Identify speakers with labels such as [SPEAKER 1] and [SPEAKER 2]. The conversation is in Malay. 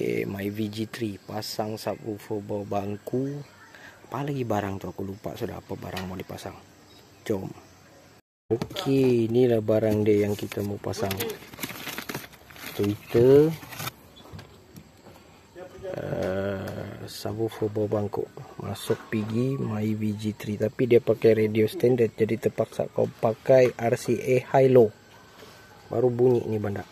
[SPEAKER 1] Okay, my VG3 pasang subwoofer bawah bangku. Apa lagi barang tu, aku lupa sudah apa barang mau dipasang. Jom. Okay, inilah barang dia yang kita mau pasang. Twitter, subwoofer bawah bangku, masuk PG my VG3, tapi dia pakai radio standard, jadi terpaksa kau pakai RCA high low baru bunyi ni benda.